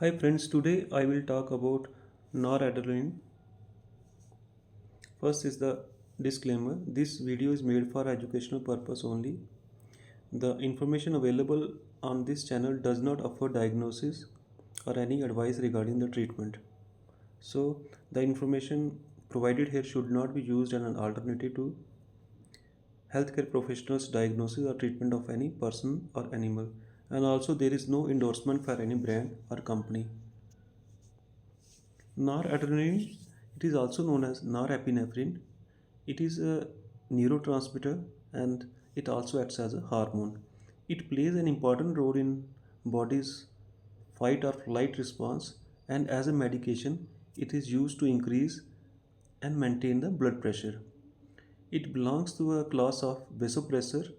Hi friends, today I will talk about noradrenaline. First is the disclaimer. This video is made for educational purpose only. The information available on this channel does not offer diagnosis or any advice regarding the treatment. So the information provided here should not be used as an alternative to healthcare professionals' diagnosis or treatment of any person or animal. And also there is no endorsement for any brand or company. Noradrenaline, it is also known as norepinephrine. It is a neurotransmitter and it also acts as a hormone. It plays an important role in body's fight or flight response, and as a medication it is used to increase and maintain the blood pressure. It belongs to a class of vasopressor,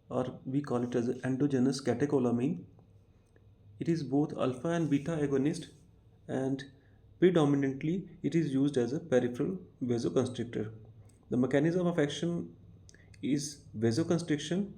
or we call it as endogenous catecholamine. It is both alpha and beta agonist, and predominantly it is used as a peripheral vasoconstrictor. The mechanism of action is vasoconstriction.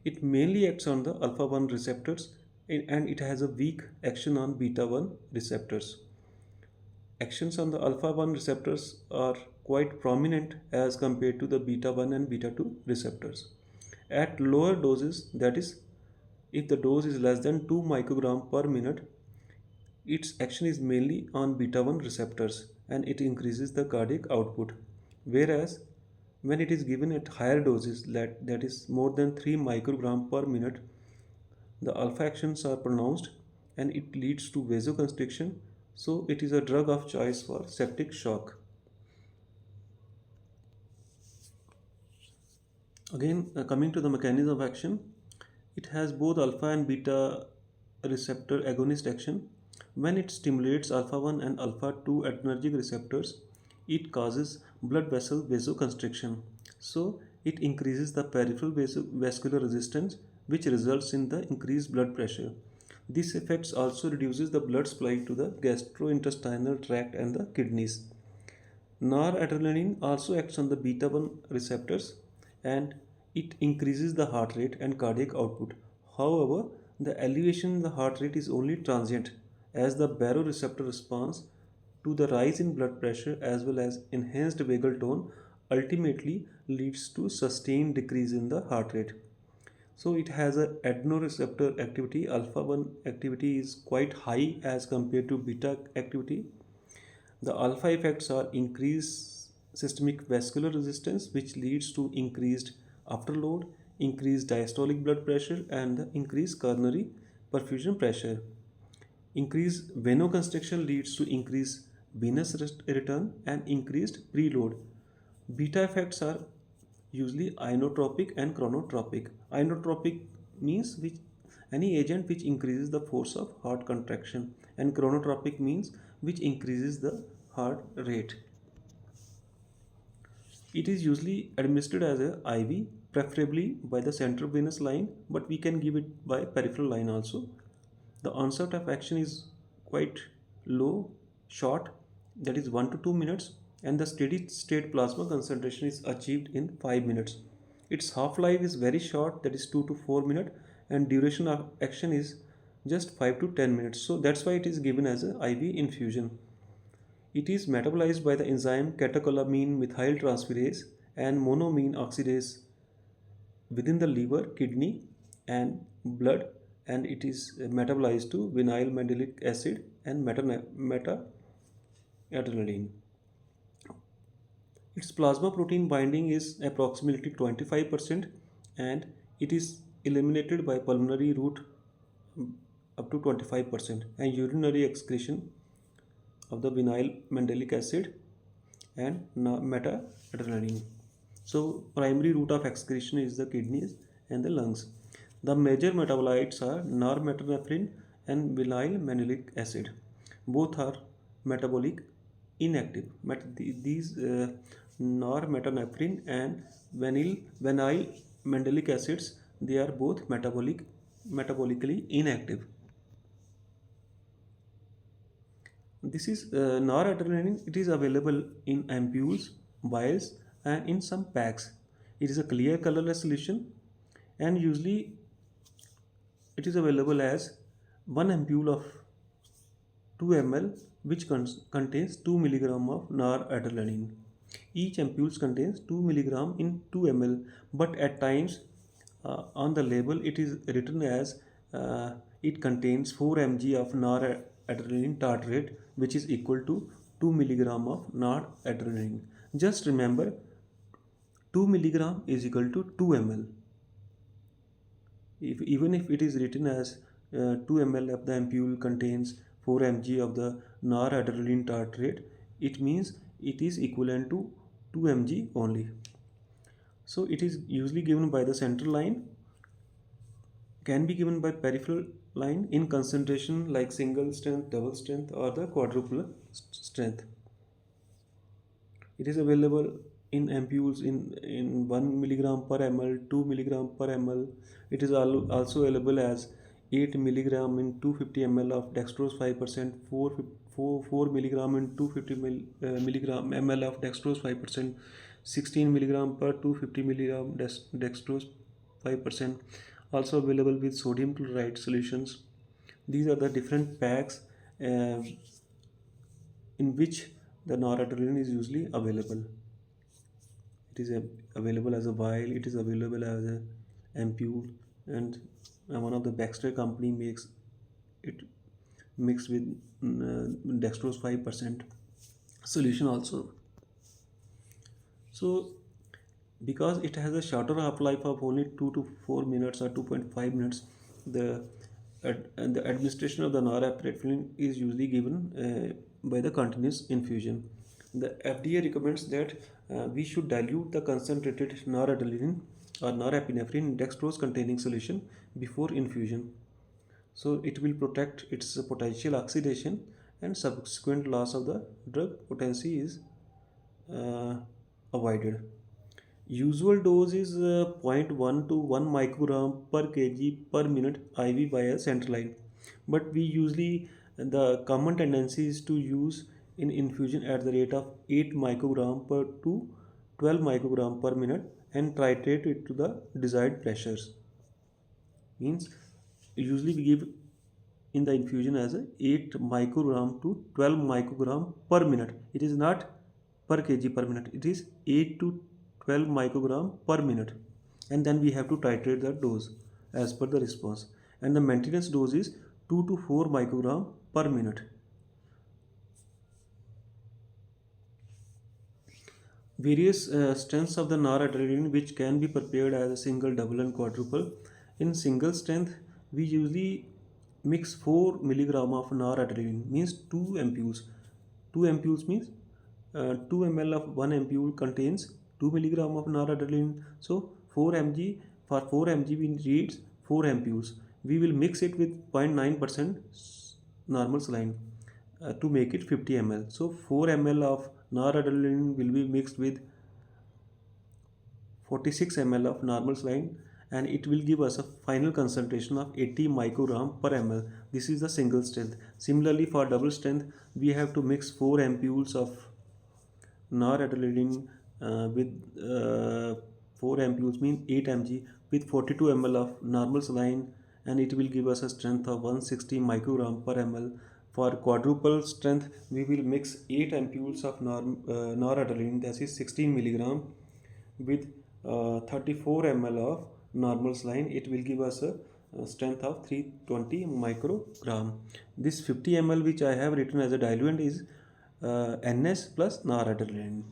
It mainly acts on the alpha 1 receptors and it has a weak action on beta 1 receptors. Actions on the alpha 1 receptors are quite prominent as compared to the beta 1 and beta 2 receptors. At lower doses, that is, if the dose is less than 2 microgram per minute, its action is mainly on beta 1 receptors and it increases the cardiac output. Whereas when it is given at higher doses, that is more than 3 microgram per minute, the alpha actions are pronounced and it leads to vasoconstriction. So it is a drug of choice for septic shock. Again, coming to the mechanism of action, it has both alpha and beta receptor agonist action. When it stimulates alpha 1 and alpha 2 adrenergic receptors, it causes blood vessel vasoconstriction. So it increases the peripheral vascular resistance, which results in the increased blood pressure. This effect also reduces the blood supply to the gastrointestinal tract and the kidneys. Noradrenaline also acts on the beta 1 receptors and it increases the heart rate and cardiac output. However, the elevation in the heart rate is only transient, as the baroreceptor response to the rise in blood pressure as well as enhanced vagal tone ultimately leads to sustained decrease in the heart rate. So it has a adrenoreceptor activity. Alpha 1 activity is quite high as compared to beta activity. The alpha effects are increased systemic vascular resistance, which leads to increased afterload, increased diastolic blood pressure, and increased coronary perfusion pressure. Increased vasoconstriction leads to increased venous return and increased preload. Beta effects are usually inotropic and chronotropic. Inotropic means which any agent which increases the force of heart contraction, and chronotropic means which increases the heart rate. It is usually administered as a IV, preferably by the central venous line, but we can give it by peripheral line also. The onset of action is quite low, short, that is 1 to 2 minutes, and the steady state plasma concentration is achieved in 5 minutes. Its half-life is very short, that is 2 to 4 minutes, and duration of action is just 5 to 10 minutes. So that's why it is given as a IV infusion. It is metabolized by the enzyme catechol-O-methyltransferase and monoamine oxidase within the liver, kidney, and blood, and it is metabolized to vanillylmandelic acid and meta-adrenaline. Its plasma protein binding is approximately 25%, and it is eliminated by pulmonary route up to 25%, and urinary excretion of the vanillylmandelic acid and meta-adrenaline. So primary route of excretion is the kidneys and the lungs. The major metabolites are normetanephrine and vanillylmandelic acid. Both are metabolic inactive. These normetanephrine and vanillylmandelic acids, they are both metabolically inactive. This is noradrenaline. It is available in ampoules, vials, and in some packs. It is a clear colorless solution, and usually it is available as one ampule of 2 ml, which contains 2 milligram of noradrenaline. Each ampule contains 2 milligram in 2 ml, but at times on the label it is written as it contains 4 mg of noradrenaline tartrate, which is equal to 2 milligram of noradrenaline. Just remember, 2 milligram is equal to 2 ml. Even if it is written as 2 ml of the ampule contains 4 mg of the noradrenaline tartrate, it means it is equivalent to 2 mg only. So it is usually given by the central line, can be given by peripheral line in concentration like single strength, double strength, or the quadruple strength. It is available in ampules in 1 milligram per ml, 2 milligram per ml. It is also available as 8 milligram in 250 ml of dextrose 5%, 4 milligram in 250 milligram ml of dextrose 5%, 16 milligram per 250 milligram dextrose 5%. Also available with sodium chloride solutions. These are the different packs in which the noradrenaline is usually available. It is available as a vial, it is available as a ampule, and one of the Baxter company makes it mixed with dextrose 5% solution also. So because it has a shorter half-life of only 2 to 4 minutes or 2.5 minutes, the the administration of the norepinephrine is usually given by the continuous infusion. The FDA recommends that we should dilute the concentrated noradrenaline or norepinephrine in dextrose containing solution before infusion. So it will protect its potential oxidation and subsequent loss of the drug potency is avoided. Usual dose is zero point 0.1 to 1 microgram per kg per minute IV via central line. But we usually, the common tendency is to use in infusion at the rate of 8 microgram per to 12 microgram per minute and titrate it to the desired pressures. Means usually we give in the infusion as a 8 microgram to 12 microgram per minute. It is not per kg per minute. It is 8 to 12 microgram per minute, and then we have to titrate the dose as per the response, and the maintenance dose is 2 to 4 microgram per minute. Various strengths of the noradrenaline which can be prepared as a single, double, and quadruple. In single strength, we usually mix 4 milligram of noradrenaline, means 2 ampules. 2 ampules means 2 ml of 1 ampule contains 2 milligram of noradrenaline. So 4 mg, for 4 mg we need 4 ampules. We will mix it with 0.9% normal saline to make it 50 ml. So 4 ml of noradrenaline will be mixed with 46 ml of normal saline, and it will give us a final concentration of 80 microgram per ml. This is the single strength. Similarly, for double strength, we have to mix 4 ampules of noradrenaline with 4 ampules mean 8 mg with 42 ml of normal saline, and it will give us a strength of 160 microgram per ml. For quadruple strength, we will mix 8 ampules of noradrenaline, that is 16 milligram, with 34 ml of normal saline. It will give us a strength of 320 microgram. This 50 ml which I have written as a diluent is NS plus noradrenaline.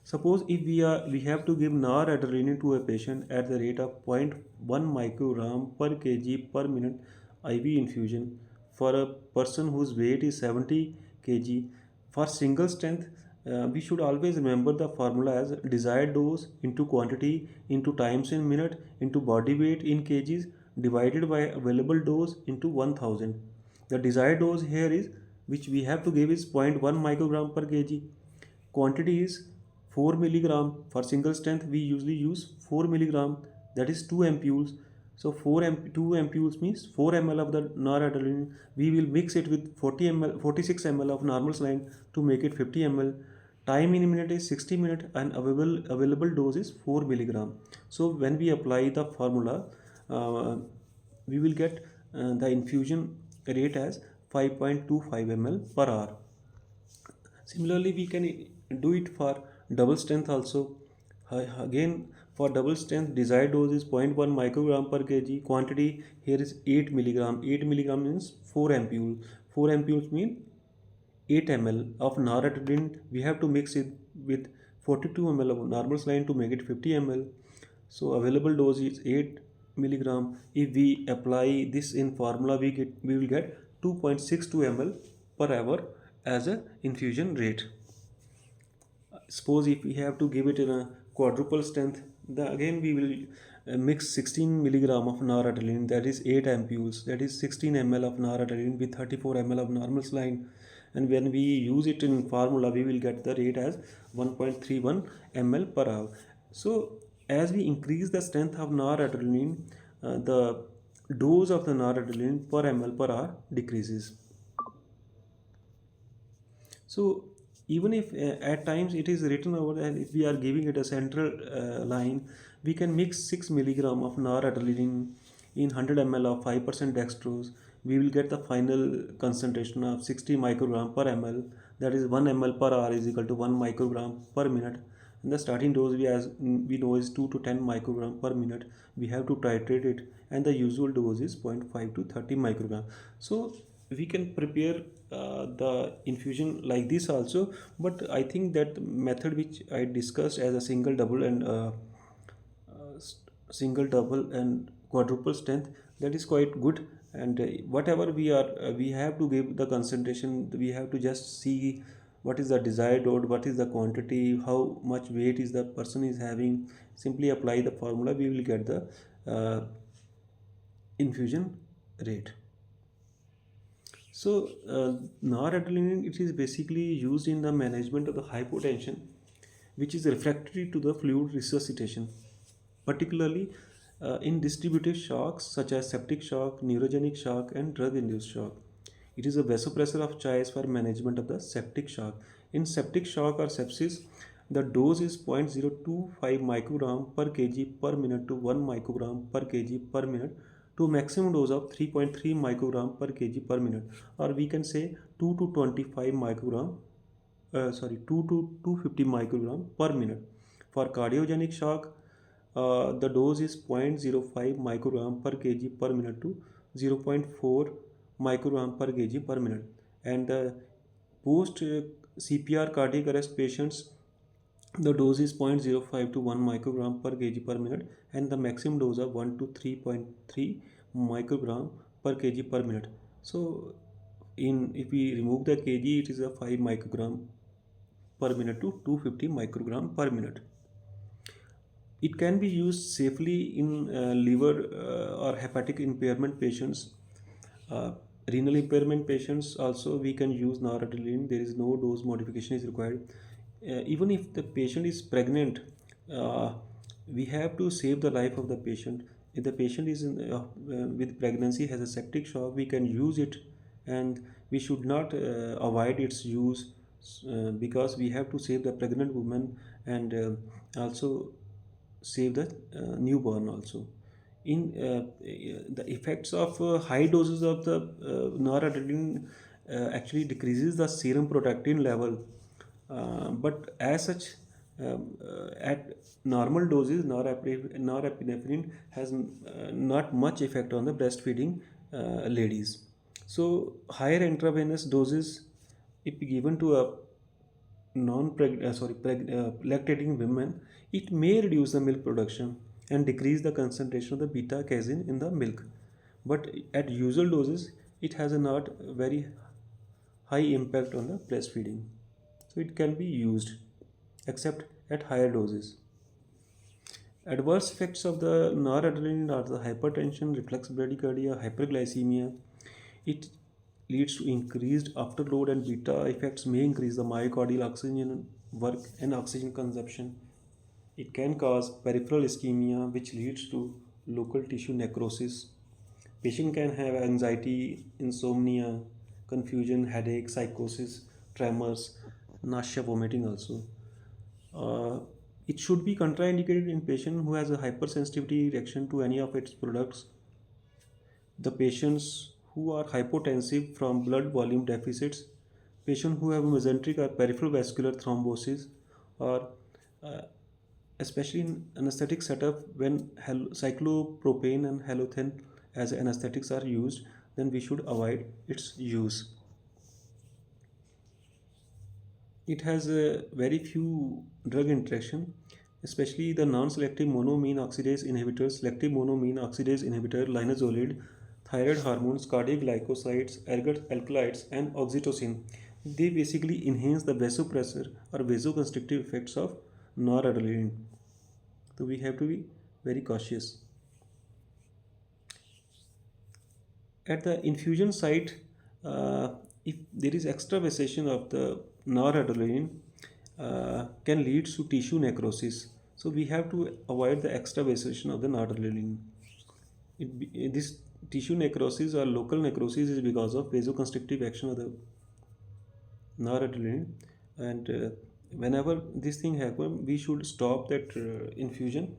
Suppose if we have to give noradrenaline to a patient at the rate of 0.1 microgram per kg per minute IV infusion for a person whose weight is 70 kg. For single strength, we should always remember the formula as desired dose into quantity into times in minute into body weight in kgs divided by available dose into 1000. The desired dose here is, which we have to give, is 0.1 microgram per kg. Quantity is 4 milligram. For single strength we usually use 4 milligram, that is 2 ampules. So 2 ampules means 4 ml of the noradrenaline. We will mix it with 46 ml of normal saline to make it 50 ml. Time in minute is 60 minutes and available dose is 4 milligram. So when we apply the formula, we will get the infusion rate as 5.25 ml per hour. Similarly, we can do it for double strength also. Again, for double strength, desired dose is zero point 0.1 microgram per kg. Quantity here is 8 milligram. 8 milligram means 4 ampules. 4 ampules mean 8 ml of noradrenaline. We have to mix it with 42 ml of normal saline to make it 50 ml. So available dose is 8 milligram. If we apply this in formula, we will get 2.62 ml per hour as a infusion rate. Suppose if we have to give it in a quadruple strength, again we will mix 16 milligram of noradrenaline, that is 8 ampules, that is 16 ml of noradrenaline with 34 ml of normal saline, and when we use it in formula we will get the rate as 1.31 ml per hour. So as we increase the strength of noradrenaline, the dose of the noradrenaline per ml per hour decreases. So even if at times it is written over that if we are giving it a central line, we can mix 6 milligram of noradrenaline in 100 ml of 5% dextrose. We will get the final concentration of 60 microgram per ml. That is 1 ml per hour is equal to 1 microgram per minute. And the starting dose as we know is 2 to 10 microgram per minute. We have to titrate it, and the usual dose is 0.5 to 30 microgram. So we can prepare the infusion like this also, but I think that method which I discussed as a single double and quadruple strength, that is quite good. And whatever we have to give the concentration, we have to just see what is the desired dose, what is the quantity, how much weight is the person is having. Simply apply the formula, we will get the infusion rate. So, noradrenaline, it is basically used in the management of the hypotension, which is refractory to the fluid resuscitation, particularly in distributive shocks such as septic shock, neurogenic shock, and drug-induced shock. It is a vasopressor of choice for management of the septic shock. In septic shock or sepsis, the dose is 0.025 microgram per kg per minute to 1 microgram per kg per minute to maximum dose of 3.3 microgram per kg per minute, or we can say 2 to 25 microgram 2 to 250 microgram per minute. For cardiogenic shock, the dose is 0.05 microgram per kg per minute to 0.4 microgram per kg per minute. And the post CPR cardiac arrest patients, the dose is 0.05 to 1 microgram per kg per minute, and the maximum dose of 1 to 3.3 microgram per kg per minute. So if we remove the kg, it is a 5 microgram per minute to 250 microgram per minute. It can be used safely in liver or hepatic impairment patients. Renal impairment patients also we can use noradrenaline. There is no dose modification is required. Even if the patient is pregnant, uh, we have to save the life of the patient. If the patient is with pregnancy has a septic shock, we can use it, and we should not avoid its use because we have to save the pregnant woman, and also save the newborn also. In the effects of high doses of the noradrenaline actually decreases the serum protectin level, but as such, at normal doses, norepinephrine has not much effect on the breastfeeding ladies. So higher intravenous doses, if given to a lactating women, it may reduce the milk production and decrease the concentration of the beta casein in the milk. But at usual doses, it has a not very high impact on the breastfeeding. So it can be used except at higher doses. Adverse effects of the noradrenaline are the hypertension, reflex bradycardia, hyperglycemia. It leads to increased afterload, and beta effects may increase the myocardial oxygen work and oxygen consumption. It can cause peripheral ischemia, which leads to local tissue necrosis. Patient can have anxiety, insomnia, confusion, headache, psychosis, tremors, nausea, vomiting also. Uh, it should be contraindicated in patient who has a hypersensitivity reaction to any of its products. The patients who are hypotensive from blood volume deficits, patients who have mesenteric or peripheral vascular thrombosis, or uh, especially in anesthetic setup when cyclopropane and halothane as anesthetics are used, then we should avoid its use. It has very few drug interaction, especially the non-selective monoamine oxidase inhibitors, selective monoamine oxidase inhibitor, linezolid, thyroid hormones, cardiac glycosides, ergot alkaloids, and oxytocin. They basically enhance the vasopressor or vasoconstrictive effects of noradrenaline. So we have to be very cautious. At the infusion site, uh, if there is extravasation of the noradrenaline, can lead to tissue necrosis. So we have to avoid the extravasation of the noradrenaline. This tissue necrosis or local necrosis is because of vasoconstrictive action of the noradrenaline, and whenever this thing happen, we should stop that infusion,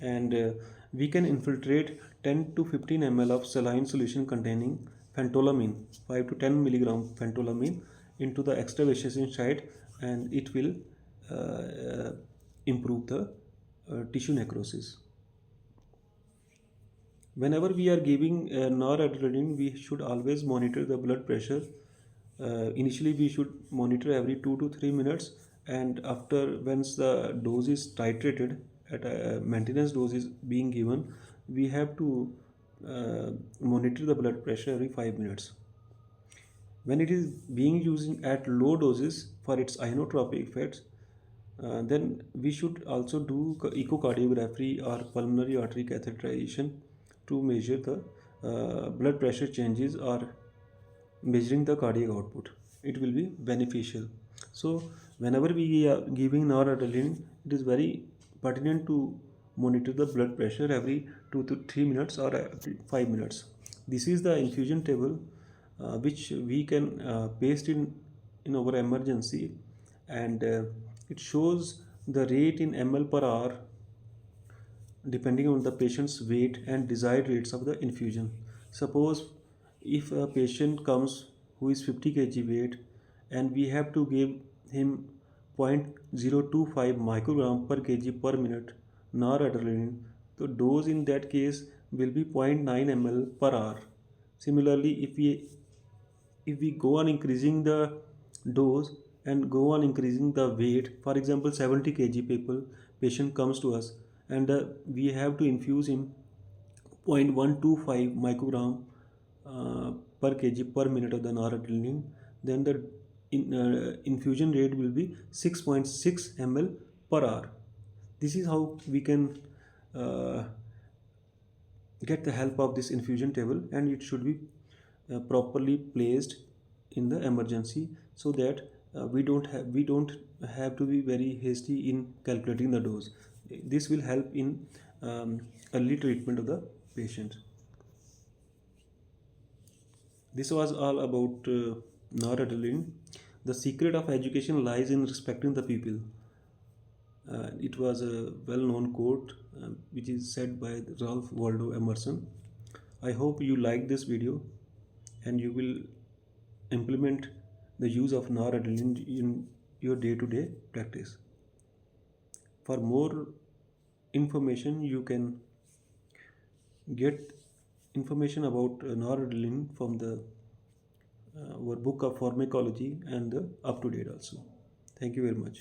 and we can infiltrate 10 to 15 ml of saline solution containing phentolamine, 5 to 10 milligram phentolamine, into the extravasation site, and it will improve the tissue necrosis. Whenever we are giving noradrenaline, we should always monitor the blood pressure. Initially we should monitor every 2 to 3 minutes, and after, once the dose is titrated at a maintenance dose is being given, we have to monitor the blood pressure every 5 minutes. When it is being used at low doses for its inotropic effects, then we should also do echocardiography or pulmonary artery catheterization to measure the blood pressure changes or measuring the cardiac output. It will be beneficial. So whenever we are giving noradrenaline, it is very pertinent to monitor the blood pressure every 2 to 3 minutes or every 5 minutes. This is the infusion table which we can paste in our emergency, and it shows the rate in ml per hour depending on the patient's weight and desired rates of the infusion. Suppose if a patient comes who is 50 kg weight, and we have to give him 0.025 microgram per kg per minute noradrenaline, the dose in that case will be 0.9 ml per hour. Similarly, if we go on increasing the dose and go on increasing the weight, for example 70 kg patient comes to us, and we have to infuse him 0.125 microgram per kg per minute of the noradrenaline, then the infusion rate will be 6.6 ml per hour. This is how we can uh, get the help of this infusion table, and it should be properly placed in the emergency, so that we don't have to be very hasty in calculating the dose. This will help in early treatment of the patient. This was all about noradrenaline. The secret of education lies in respecting the people. It was a well-known quote which is said by Ralph Waldo Emerson. I hope you like this video and you will implement the use of noradrenaline in your day-to-day practice. For more information, you can get information about noradrenaline from the our book of pharmacology and the up to date also. Thank you very much.